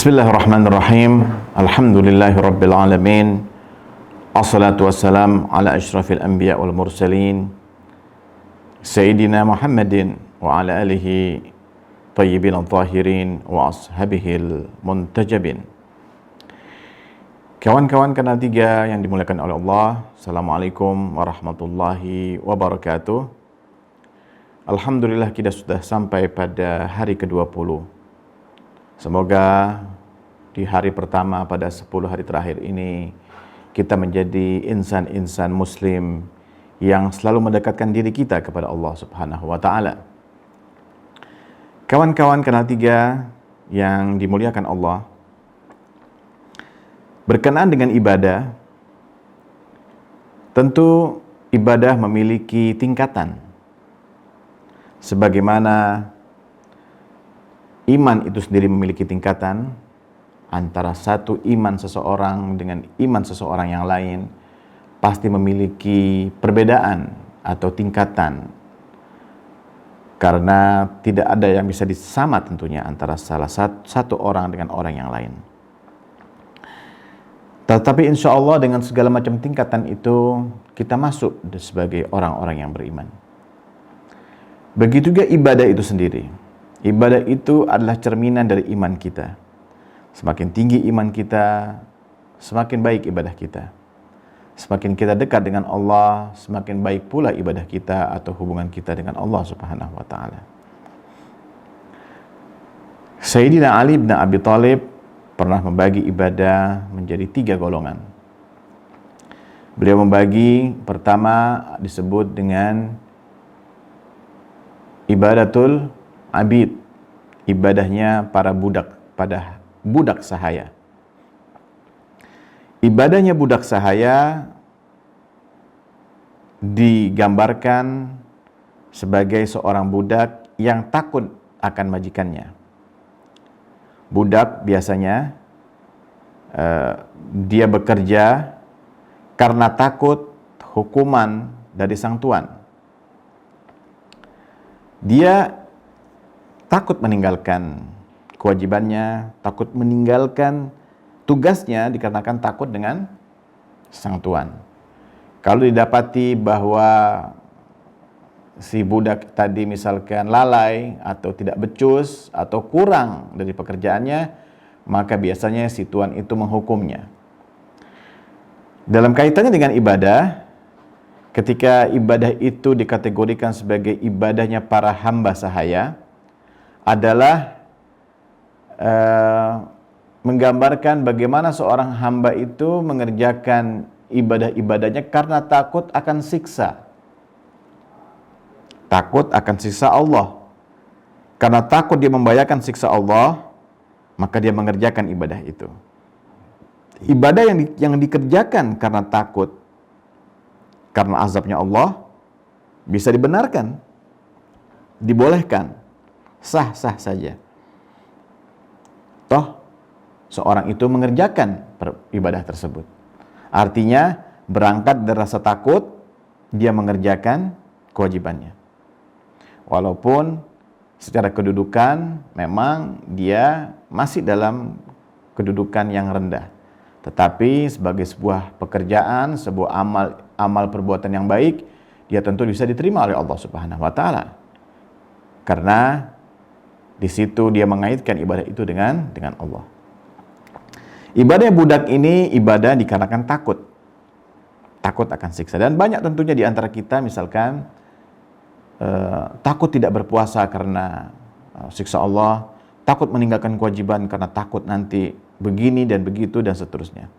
Bismillahirrahmanirrahim. Alhamdulillahirabbil alamin. Assalatu wassalam ala asyrafil anbiya wal mursalin Sayyidina Muhammadin wa ala alihi tayyibin al-tahirin wa ashabihil muntajabin. Kawan-kawan kanal 3 yang dimuliakan oleh Allah, Assalamualaikum warahmatullahi wabarakatuh. Alhamdulillah kita sudah sampai pada hari ke-20. Semoga di hari pertama pada 10 hari terakhir ini kita menjadi insan-insan muslim yang selalu mendekatkan diri kita kepada Allah Subhanahu wa taala. Kawan-kawan kanal 3 yang dimuliakan Allah, berkenaan dengan ibadah, tentu ibadah memiliki tingkatan. Sebagaimana iman itu sendiri memiliki tingkatan, antara satu iman seseorang dengan iman seseorang yang lain pasti memiliki perbedaan atau tingkatan. Karena tidak ada yang bisa disama tentunya antara salah satu orang dengan orang yang lain. Tetapi insya Allah dengan segala macam tingkatan itu kita masuk sebagai orang-orang yang beriman. Begitu juga ibadah itu sendiri. Ibadah itu adalah cerminan dari iman kita. Semakin tinggi iman kita, semakin baik ibadah kita. Semakin kita dekat dengan Allah, semakin baik pula ibadah kita atau hubungan kita dengan Allah Subhanahu wa taala. Sayyidina Ali bin Abi Thalib pernah membagi ibadah menjadi 3 golongan. Beliau membagi, pertama disebut dengan ibadatul abid, ibadahnya para budak, pada budak sahaya. Ibadahnya budak sahaya digambarkan sebagai seorang budak yang takut akan majikannya. Budak biasanya dia bekerja karena takut hukuman dari sang tuan. Dia takut meninggalkan kewajibannya, takut meninggalkan tugasnya dikarenakan takut dengan sang tuan. Kalau didapati bahwa si budak tadi misalkan lalai atau tidak becus atau kurang dari pekerjaannya, maka biasanya si tuan itu menghukumnya. Dalam kaitannya dengan ibadah, ketika ibadah itu dikategorikan sebagai ibadahnya para hamba sahaya, adalah menggambarkan bagaimana seorang hamba itu mengerjakan ibadah-ibadahnya karena takut akan siksa. Takut akan siksa Allah. Karena takut dia membayarkan siksa Allah, maka dia mengerjakan ibadah itu. Ibadah yang dikerjakan karena takut, karena azabnya Allah, bisa dibenarkan, dibolehkan, sah-sah saja. Toh seorang itu mengerjakan ibadah tersebut. Artinya berangkat dari rasa takut, dia mengerjakan kewajibannya. Walaupun secara kedudukan memang dia masih dalam kedudukan yang rendah. Tetapi sebagai sebuah pekerjaan, sebuah amal perbuatan yang baik, dia tentu bisa diterima oleh Allah Subhanahu wa taala. Karena di situ dia mengaitkan ibadah itu dengan Allah. Ibadah budak ini ibadah dikarenakan takut. Takut akan siksa. Dan banyak tentunya di antara kita misalkan takut tidak berpuasa karena siksa Allah, takut meninggalkan kewajiban karena takut nanti begini dan begitu dan seterusnya.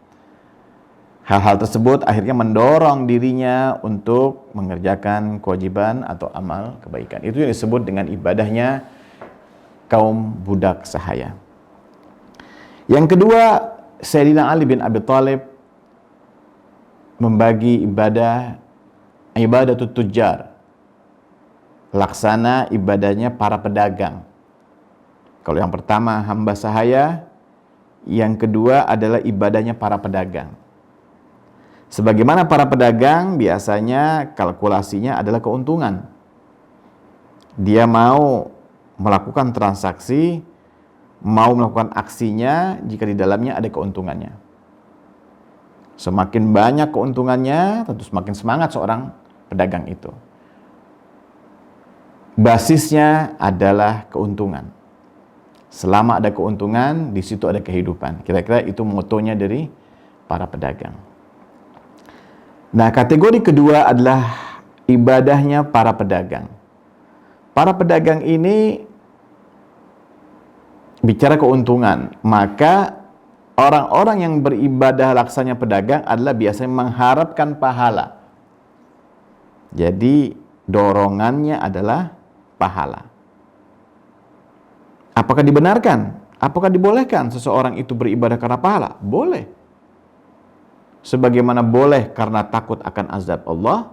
Hal-hal tersebut akhirnya mendorong dirinya untuk mengerjakan kewajiban atau amal kebaikan. Itu yang disebut dengan ibadahnya kaum budak sahaya. Yang kedua, Sayyidina Ali bin Abi Thalib membagi ibadatul tujjar. Laksana ibadahnya para pedagang. Kalau yang pertama hamba sahaya, yang kedua adalah ibadahnya para pedagang. Sebagaimana para pedagang biasanya kalkulasinya adalah keuntungan. Dia mau melakukan transaksi mau melakukan aksinya jika di dalamnya ada keuntungannya. Semakin banyak keuntungannya, tentu semakin semangat seorang pedagang itu. Basisnya adalah keuntungan. Selama ada keuntungan, di situ ada kehidupan. Kira-kira itu motonya dari para pedagang. Nah, kategori kedua adalah ibadahnya para pedagang. Para pedagang ini bicara keuntungan, maka orang-orang yang beribadah laksanya pedagang adalah biasanya mengharapkan pahala. Jadi dorongannya adalah pahala. Apakah dibenarkan? Apakah dibolehkan seseorang itu beribadah karena pahala? Boleh. Sebagaimana boleh karena takut akan azab Allah,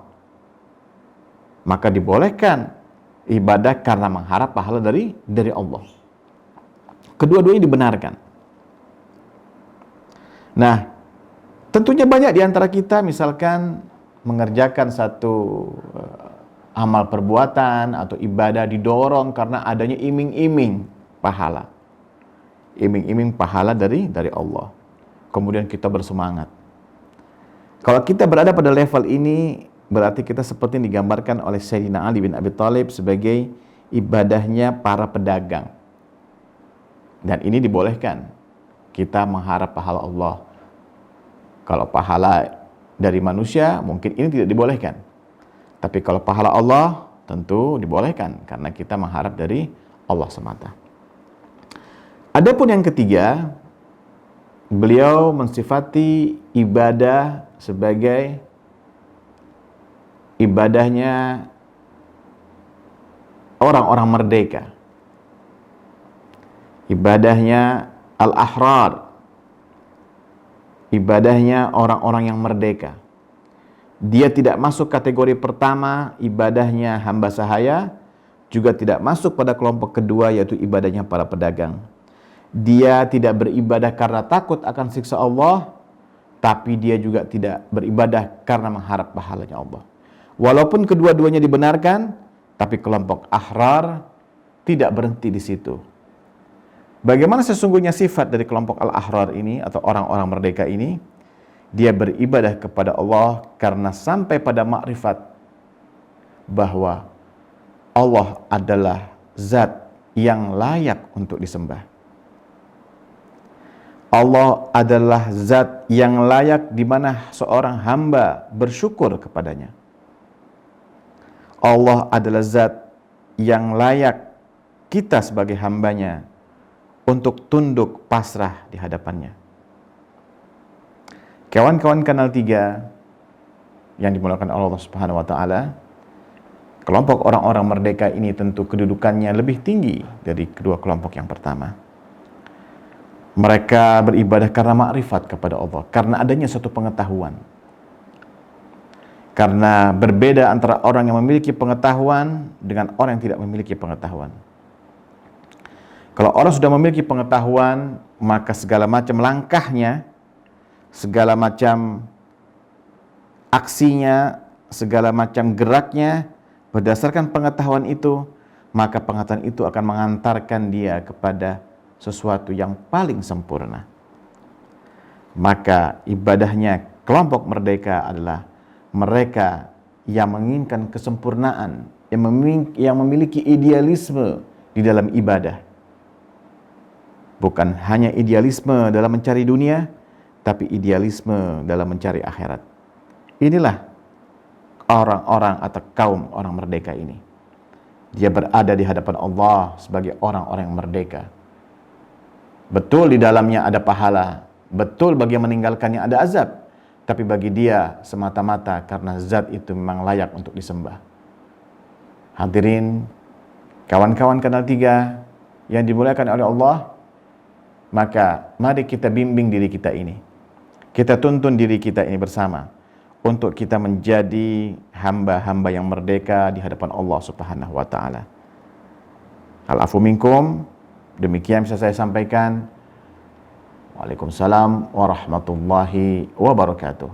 maka dibolehkan ibadah karena mengharap pahala dari Allah. Kedua-duanya dibenarkan. Nah, tentunya banyak di antara kita misalkan mengerjakan satu amal perbuatan atau ibadah didorong karena adanya iming-iming pahala. Iming-iming pahala dari Allah. Kemudian kita bersemangat. Kalau kita berada pada level ini, berarti kita seperti yang digambarkan oleh Sayyidina Ali bin Abi Thalib sebagai ibadahnya para pedagang. Dan ini dibolehkan. Kita mengharap pahala Allah. Kalau pahala dari manusia, mungkin ini tidak dibolehkan. Tapi kalau pahala Allah, tentu dibolehkan. Karena kita mengharap dari Allah semata. Adapun yang ketiga, beliau mensifati ibadah sebagai ibadahnya orang-orang merdeka. Ibadahnya al-ahrar. Ibadahnya orang-orang yang merdeka. Dia tidak masuk kategori pertama, ibadahnya hamba sahaya, juga tidak masuk pada kelompok kedua, yaitu ibadahnya para pedagang. Dia tidak beribadah karena takut akan siksa Allah, tapi dia juga tidak beribadah karena mengharap pahalanya Allah. Walaupun kedua-duanya dibenarkan, tapi kelompok ahrar tidak berhenti di situ. Bagaimana sesungguhnya sifat dari kelompok al-ahrar ini atau orang-orang merdeka ini? Dia beribadah kepada Allah karena sampai pada makrifat bahwa Allah adalah zat yang layak untuk disembah. Allah adalah zat yang layak di mana seorang hamba bersyukur kepadanya. Allah adalah zat yang layak kita sebagai hambanya untuk tunduk pasrah di hadapannya. Kawan-kawan Kanal 3 yang dimuliakan Allah Subhanahu wa taala, kelompok orang-orang merdeka ini tentu kedudukannya lebih tinggi dari kedua kelompok yang pertama. Mereka beribadah karena makrifat kepada Allah, karena adanya suatu pengetahuan. Karena berbeda antara orang yang memiliki pengetahuan dengan orang yang tidak memiliki pengetahuan. Kalau orang sudah memiliki pengetahuan, maka segala macam langkahnya, segala macam aksinya, segala macam geraknya, berdasarkan pengetahuan itu, maka pengetahuan itu akan mengantarkan dia kepada sesuatu yang paling sempurna. Maka ibadahnya kelompok merdeka adalah mereka yang menginginkan kesempurnaan, yang memiliki idealisme di dalam ibadah. Bukan hanya idealisme dalam mencari dunia, tapi idealisme dalam mencari akhirat. Inilah orang-orang atau kaum orang merdeka ini. Dia berada di hadapan Allah sebagai orang-orang yang merdeka. Betul di dalamnya ada pahala, betul bagi yang meninggalkannya ada azab, tapi bagi dia semata-mata karena zat itu memang layak untuk disembah. Hadirin, kawan-kawan Kanal 3 yang dimuliakan oleh Allah, maka mari kita bimbing diri kita ini. Kita tuntun diri kita ini bersama untuk kita menjadi hamba-hamba yang merdeka di hadapan Allah Subhanahu wa taala. Al-afu minkum. Demikian bisa saya sampaikan. Waalaikumsalam warahmatullahi wabarakatuh.